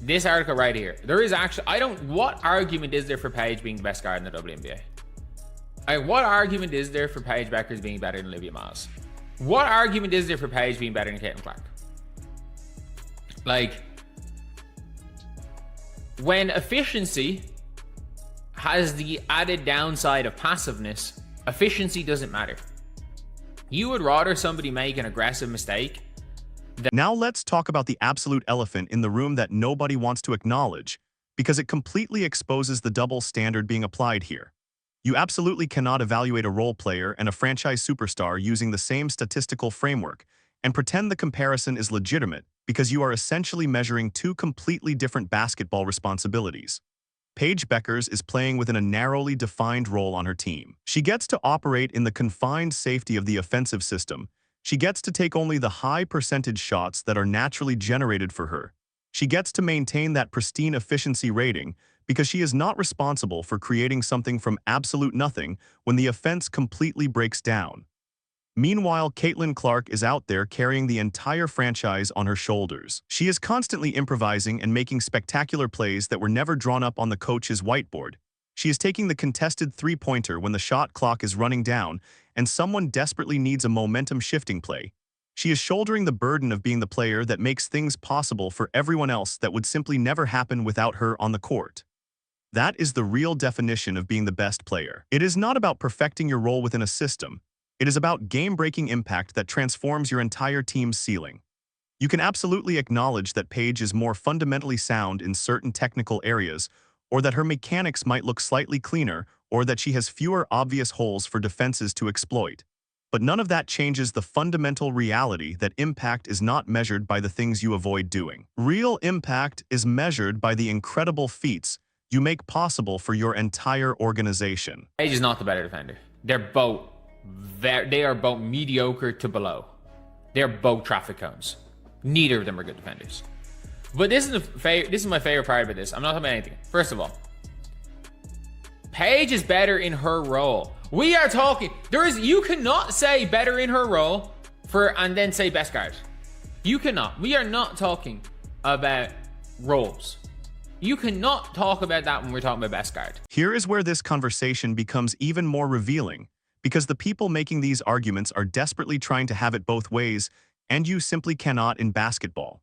This article right here. There is actually, what argument is there for Paige being the best guard in the WNBA? Like, what argument is there for Paige Beckers being better than Olivia Miles? What argument is there for Paige being better than Caitlin Clark? Like, when efficiency has the added downside of passiveness, efficiency doesn't matter. You would rather somebody make an aggressive mistake. Now let's talk about the absolute elephant in the room that nobody wants to acknowledge, because it completely exposes the double standard being applied here. You absolutely cannot evaluate a role player and a franchise superstar using the same statistical framework and pretend the comparison is legitimate, because you are essentially measuring two completely different basketball responsibilities. Paige Beckers is playing within a narrowly defined role on her team. She gets to operate in the confined safety of the offensive system. She gets to take only the high percentage shots that are naturally generated for her. She gets to maintain that pristine efficiency rating because she is not responsible for creating something from absolute nothing when the offense completely breaks down. Meanwhile, Caitlin Clark is out there carrying the entire franchise on her shoulders. She is constantly improvising and making spectacular plays that were never drawn up on the coach's whiteboard. She is taking the contested three-pointer when the shot clock is running down and someone desperately needs a momentum-shifting play. She is shouldering the burden of being the player that makes things possible for everyone else that would simply never happen without her on the court. That is the real definition of being the best player. It is not about perfecting your role within a system. It is about game-breaking impact that transforms your entire team's ceiling. You can absolutely acknowledge that Paige is more fundamentally sound in certain technical areas, or that her mechanics might look slightly cleaner, or that she has fewer obvious holes for defenses to exploit. But none of that changes the fundamental reality that impact is not measured by the things you avoid doing. Real impact is measured by the incredible feats you make possible for your entire organization. Paige is not the better defender. They are both mediocre to below. They're both traffic cones. Neither of them are good defenders. But this is my favorite part about this. I'm not talking about anything. First of all, Paige is better in her role. We are talking. You cannot say better in her role and then say best guard. You cannot. We are not talking about roles. You cannot talk about that when we're talking about best guard. Here is where this conversation becomes even more revealing, because the people making these arguments are desperately trying to have it both ways, and you simply cannot in basketball.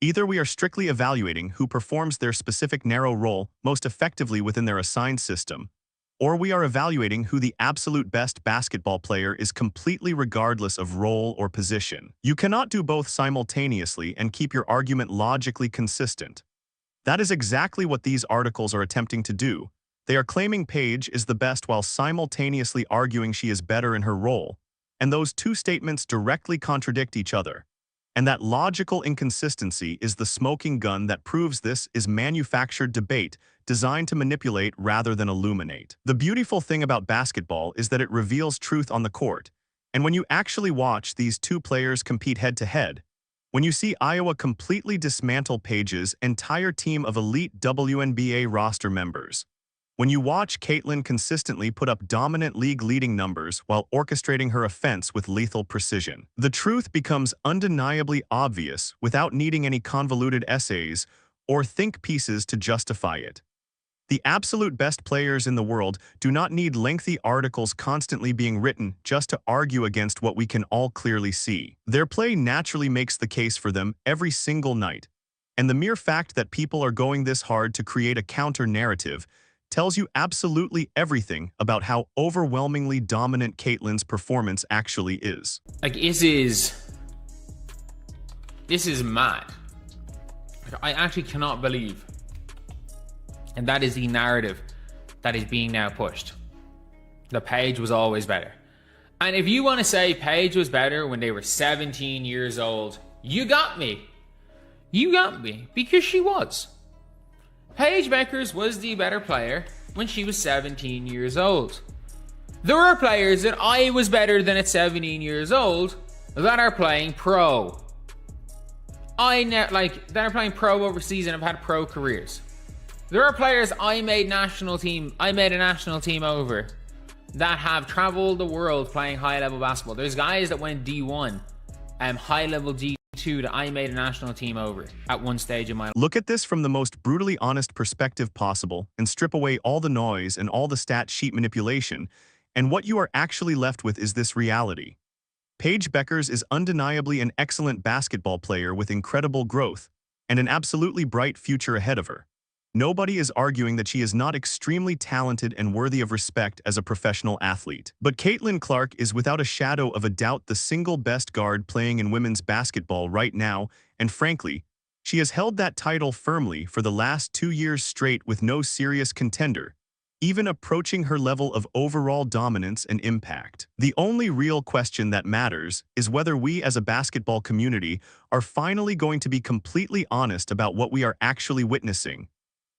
Either we are strictly evaluating who performs their specific narrow role most effectively within their assigned system, or we are evaluating who the absolute best basketball player is completely regardless of role or position. You cannot do both simultaneously and keep your argument logically consistent. That is exactly what these articles are attempting to do. They are claiming Paige is the best while simultaneously arguing she is better in her role, and those two statements directly contradict each other. And that logical inconsistency is the smoking gun that proves this is manufactured debate designed to manipulate rather than illuminate. The beautiful thing about basketball is that it reveals truth on the court, and when you actually watch these two players compete head-to-head, when you see Iowa completely dismantle Paige's entire team of elite WNBA roster members, when you watch Caitlin consistently put up dominant league-leading numbers while orchestrating her offense with lethal precision, the truth becomes undeniably obvious without needing any convoluted essays or think pieces to justify it. The absolute best players in the world do not need lengthy articles constantly being written just to argue against what we can all clearly see. Their play naturally makes the case for them every single night, and the mere fact that people are going this hard to create a counter-narrative tells you absolutely everything about how overwhelmingly dominant Caitlin's performance actually is. Like, this is mad. I actually cannot believe. And that is the narrative that is being now pushed. The Paige was always better. And if you want to say Paige was better when they were 17 years old, you got me. You got me, because she was. Paige Beckers was the better player when she was 17 years old. There are players that I was better than at 17 years old that are playing pro. That are playing pro overseas and have had pro careers. There are players I made a national team over that have traveled the world playing high-level basketball. There's guys that went D1, high-level D2 two that I made a national team over at one stage in my life. Look at this from the most brutally honest perspective possible and strip away all the noise and all the stat sheet manipulation, and what you are actually left with is this reality. Paige Beckers is undeniably an excellent basketball player with incredible growth and an absolutely bright future ahead of her. Nobody is arguing that she is not extremely talented and worthy of respect as a professional athlete. But Caitlin Clark is without a shadow of a doubt the single best guard playing in women's basketball right now, and frankly, she has held that title firmly for the last 2 years straight with no serious contender, even approaching her level of overall dominance and impact. The only real question that matters is whether we as a basketball community are finally going to be completely honest about what we are actually witnessing,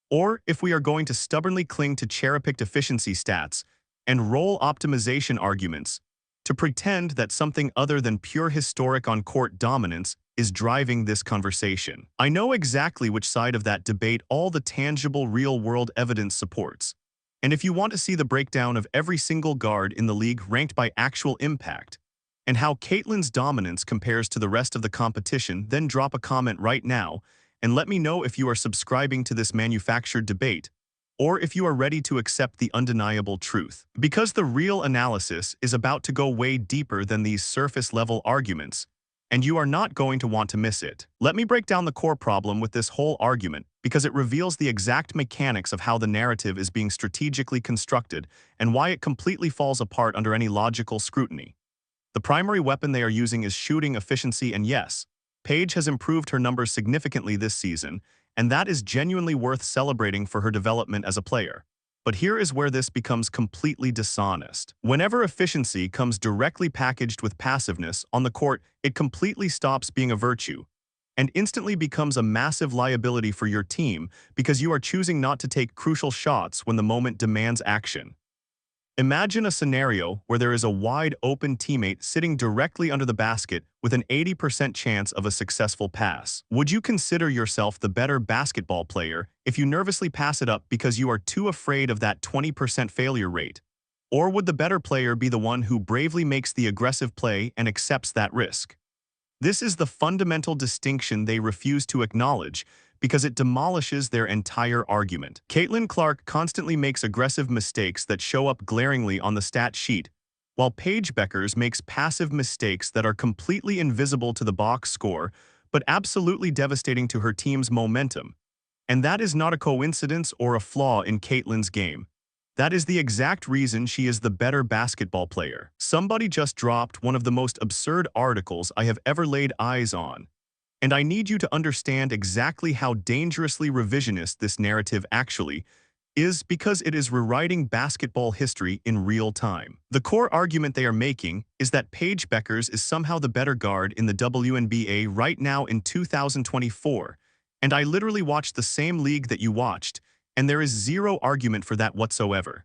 or if we are going to stubbornly cling to cherry-picked efficiency stats and role optimization arguments to pretend that something other than pure historic on-court dominance is driving this conversation. I know exactly which side of that debate all the tangible real-world evidence supports. And if you want to see the breakdown of every single guard in the league ranked by actual impact, and how Caitlin's dominance compares to the rest of the competition, then drop a comment right now and let me know if you are subscribing to this manufactured debate, or if you are ready to accept the undeniable truth. Because the real analysis is about to go way deeper than these surface-level arguments, and you are not going to want to miss it. Let me break down the core problem with this whole argument, because it reveals the exact mechanics of how the narrative is being strategically constructed and why it completely falls apart under any logical scrutiny. The primary weapon they are using is shooting efficiency, and yes, Paige has improved her numbers significantly this season, and that is genuinely worth celebrating for her development as a player. But here is where this becomes completely dishonest. Whenever efficiency comes directly packaged with passiveness on the court, it completely stops being a virtue and instantly becomes a massive liability for your team because you are choosing not to take crucial shots when the moment demands action. Imagine a scenario where there is a wide-open teammate sitting directly under the basket with an 80% chance of a successful pass. Would you consider yourself the better basketball player if you nervously pass it up because you are too afraid of that 20% failure rate? Or would the better player be the one who bravely makes the aggressive play and accepts that risk? This is the fundamental distinction they refuse to acknowledge because it demolishes their entire argument. Caitlin Clark constantly makes aggressive mistakes that show up glaringly on the stat sheet, while Paige Beckers makes passive mistakes that are completely invisible to the box score, but absolutely devastating to her team's momentum. And that is not a coincidence or a flaw in Caitlin's game. That is the exact reason she is the better basketball player. Somebody just dropped one of the most absurd articles I have ever laid eyes on. And I need you to understand exactly how dangerously revisionist this narrative actually is, because it is rewriting basketball history in real time. The core argument they are making is that Paige Beckers is somehow the better guard in the WNBA right now in 2024, and I literally watched the same league that you watched, and there is zero argument for that whatsoever.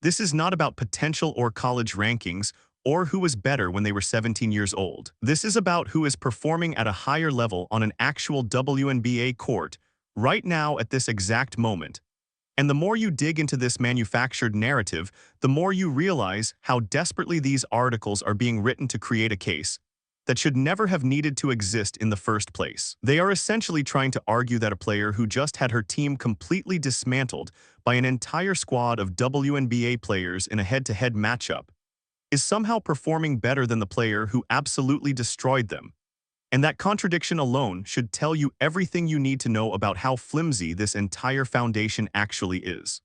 This is not about potential or college rankings, or who was better when they were 17 years old. This is about who is performing at a higher level on an actual WNBA court right now at this exact moment. And the more you dig into this manufactured narrative, the more you realize how desperately these articles are being written to create a case that should never have needed to exist in the first place. They are essentially trying to argue that a player who just had her team completely dismantled by an entire squad of WNBA players in a head-to-head matchup is somehow performing better than the player who absolutely destroyed them. And that contradiction alone should tell you everything you need to know about how flimsy this entire foundation actually is.